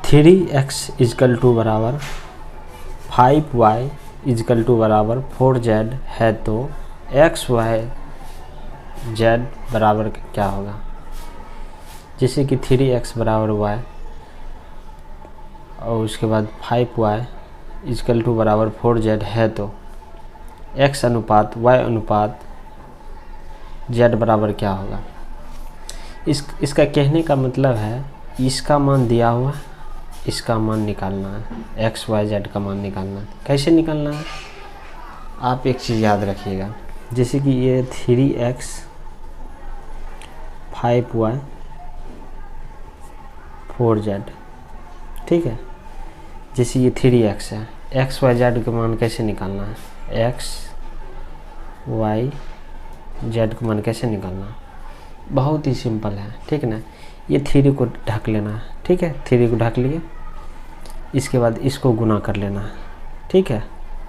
3x is equal to बराबर 5y is equal to बराबर 4z है तो x y z बराबर क्या होगा। जैसे कि 3x बराबर y और उसके बाद 5y इजकल टू बराबर 4z है तो x अनुपात y अनुपात z बराबर क्या होगा। इसका कहने का मतलब है इसका मान दिया हुआ, इसका मान निकालना है, x y z का मान निकालना है। कैसे निकालना है, आप एक चीज़ याद रखिएगा। जैसे कि ये 3x 5y 4z, ठीक है। जैसे ये 3x है, x y z का मान कैसे निकालना है, x y z का मान कैसे निकालना है, बहुत ही सिंपल है, ठीक है ना। ये 3 को ढक लेना है, ठीक है, 3 को ढक लिए, इसके बाद इसको गुना कर लेना है, ठीक है।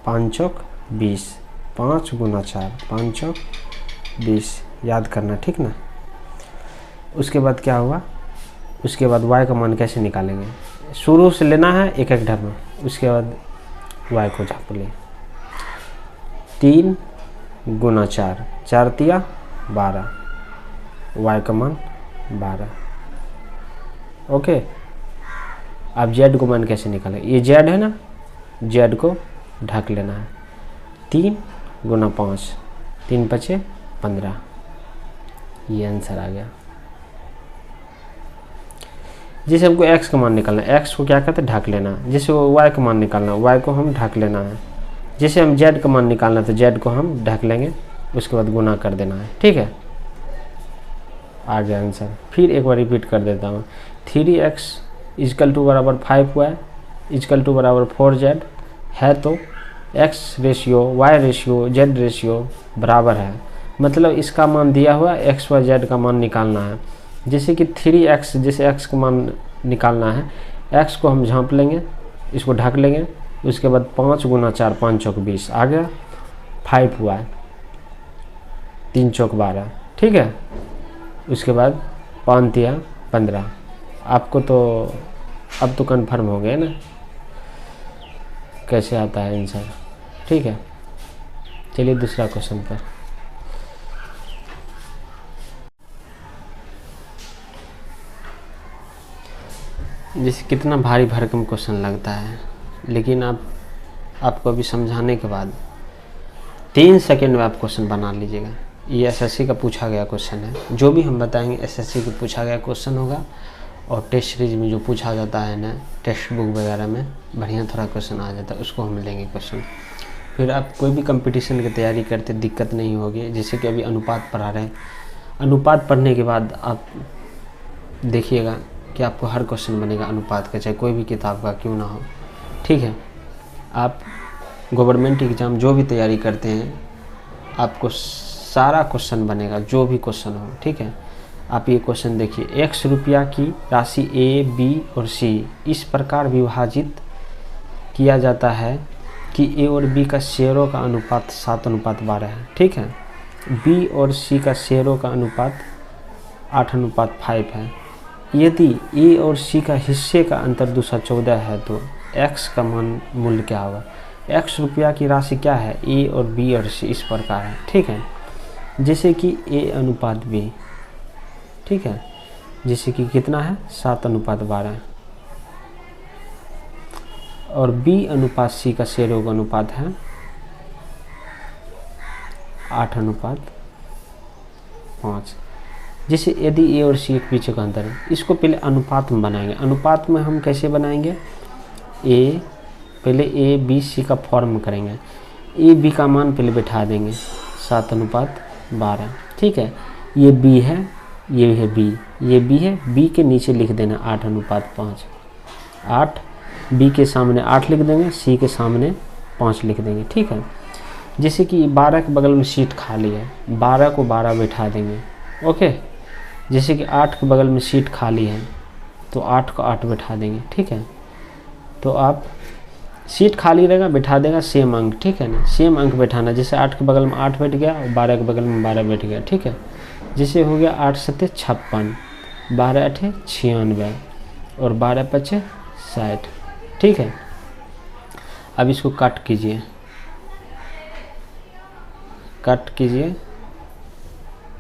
5 चौक 20, 5 गुना 4, 5 चौक 20 याद करना, ठीक ना। उसके बाद क्या हुआ, उसके बाद y का मान कैसे निकालेंगे, शुरू से लेना है एक एक ढक में, उसके बाद y को झाप लिए। 3 गुना 4, 4 तिया 12, y का मान 12। ओके, अब z को मान कैसे निकालेंगे, ये z है ना, z को ढक लेना है। 3 गुना 5, 3 पचे 15, ये आंसर आ गया। जैसे हमको x का मान निकालना है, x को क्या कहते हैं, ढक लेना है। जैसे वो y का मान निकालना है, y को हम ढक लेना है। जैसे हम z का मान निकालना है तो z को हम ढक लेंगे, उसके बाद गुना कर देना है, ठीक है। आ गया आंसर। फिर एक बार रिपीट कर देता हूँ, 3x इजकल टू बराबर 5y इजकल टू बराबर 4z है तो x ratio y ratio z ratio बराबर है। मतलब इसका मान दिया हुआ, x y z का मान निकालना है। जैसे कि 3x, जैसे x का मान निकालना है, x को हम झाँप लेंगे, इसको ढक लेंगे, उसके बाद 5 गुना 4, 5 चौक 20 आ गया। 5y 3 चौक 12, ठीक है। उसके बाद 5 तिया 15। आपको तो अब तो कन्फर्म हो गया ना कैसे आता है आंसर, ठीक है। चलिए दूसरा क्वेश्चन पर। जैसे कितना भारी भरकम क्वेश्चन लगता है, लेकिन आपको अभी समझाने के बाद 3 सेकंड में आप क्वेश्चन बना लीजिएगा। ये एसएससी का पूछा गया क्वेश्चन है, जो भी हम बताएंगे एसएससी का पूछा गया क्वेश्चन होगा। और टेस्ट सीरीज में जो पूछा जाता है ना, टेक्स्ट बुक वगैरह में बढ़िया थोड़ा क्वेश्चन आ जाता है, उसको हम लेंगे क्वेश्चन। फिर आप कोई भी कंपटीशन की तैयारी करते दिक्कत नहीं होगी। जैसे कि अभी अनुपात पढ़ा रहे हैं, अनुपात पढ़ने के बाद आप देखिएगा कि आपको हर क्वेश्चन बनेगा अनुपात का, चाहे कोई भी किताब का क्यों ना हो, ठीक है। आप गवर्नमेंट एग्ज़ाम जो भी तैयारी करते हैं, आपको सारा क्वेश्चन बनेगा, जो भी क्वेश्चन हो, ठीक है। आप ये क्वेश्चन देखिए, 100 रुपया की राशि ए, बी और सी इस प्रकार विभाजित किया जाता है कि ए और बी का शेयरों का अनुपात 7:12 है, ठीक है। बी और सी का शेयरों का अनुपात 8:5 है। यदि ए और सी का हिस्से का अंतर 214 है तो x का मान मूल्य क्या होगा। 100 रुपया की राशि क्या है, ए और बी और सी इस प्रकार है, ठीक है। जैसे कि ए अनुपात बी, ठीक है, जैसे कि कितना है 7:12, और बी अनुपात सी का शेयरों का अनुपात है 8:5। जैसे यदि ए और सी के पीछे का अंतर है, इसको पहले अनुपात में बनाएंगे। अनुपात में हम कैसे बनाएंगे, पहले ए बी सी का फॉर्म करेंगे। ए बी का मान पहले बैठा देंगे 7:12, ठीक है। ये बी है, ये है बी, ये बी है, बी के नीचे लिख देना 8:5। 8 बी के सामने 8 लिख देंगे, सी के सामने 5 लिख देंगे, ठीक है। जैसे कि 12 के बगल में सीट खाली है, 12 को 12 बैठा देंगे, ओके। जैसे कि 8 के बगल में सीट खाली है तो 8 को 8 बैठा देंगे, ठीक है। तो आप सीट खाली रहेगा, बैठा देगा सेम अंक, ठीक है ना, सेम अंक बैठाना। जैसे 8 के बगल में 8 बैठ गया और 12 के बगल में 12 बैठ गया, ठीक है। जैसे हो गया 8 × 7 = 56, 12 × 8 = 96 और 12 × 5 = 60। ठीक है, अब इसको कट कीजिए, कट कीजिए।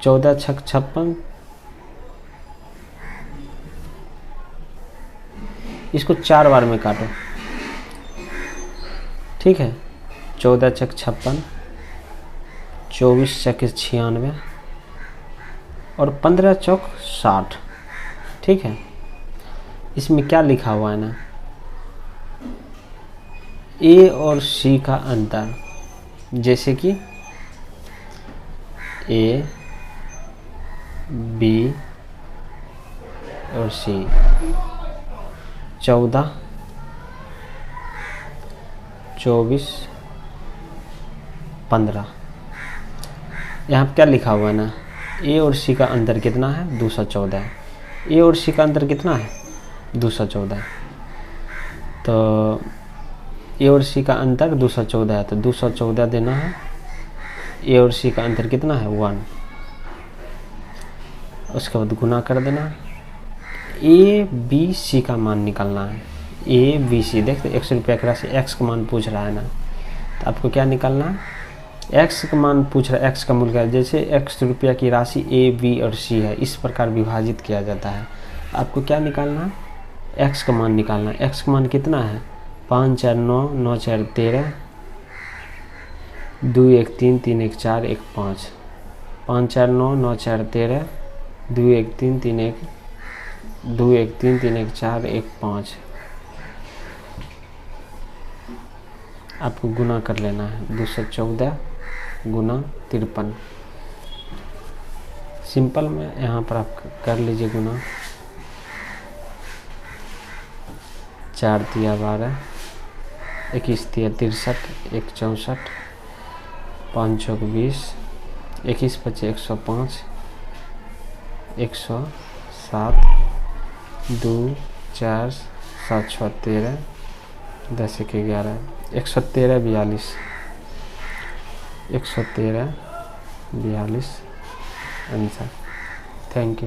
14 छक 56, इसको 4 बार में काटो। ठीक है, 14 छक 56, 24 छक 96 और 15 चौक 60। ठीक है, इसमें क्या लिखा हुआ है ना, ए और सी का अंतर, जैसे कि ए बी और सी। 14, 24, 15। यहाँ पर क्या लिखा हुआ है ना, ए और सी का अंतर कितना है, 214 है। ए और सी का अंतर कितना है, 214 है। तो ए और सी का अंतर 214 है, तो 214 देना है। ए और सी का अंतर कितना है, 1। उसके बाद गुना कर देना। ए बी सी का मान निकालना है। ए बी सी, देखते 100 रुपया की राशि, एक्स का मान पूछ रहा है ना, तो आपको क्या निकालना है, एक्स का मान पूछ रहा है, एक्स का मूल्य। जैसे 100 रुपया की राशि ए बी और सी है, इस प्रकार विभाजित किया जाता है। आपको क्या निकालना है, एक्स का मान निकालना है। एक्स का मान कितना है, 5 4 9, 9 4 13, 2 1 3, 3 1 4, 1 5, 5 4 9, 9 4 13, 2 1 3, 3 1, 2 1 3, 3 1 4, 1 5। आपको गुना कर लेना है, 214 गुना 53। सिंपल में यहाँ पर आप कर लीजिए गुना। 4 तिया 12, 21 तिया 63, 1 64, 5 चौक 20, 21 25 105, 107, 2 4 7 6 13, 10 1 11, 113 42, 113 42 आंसर। Thank you.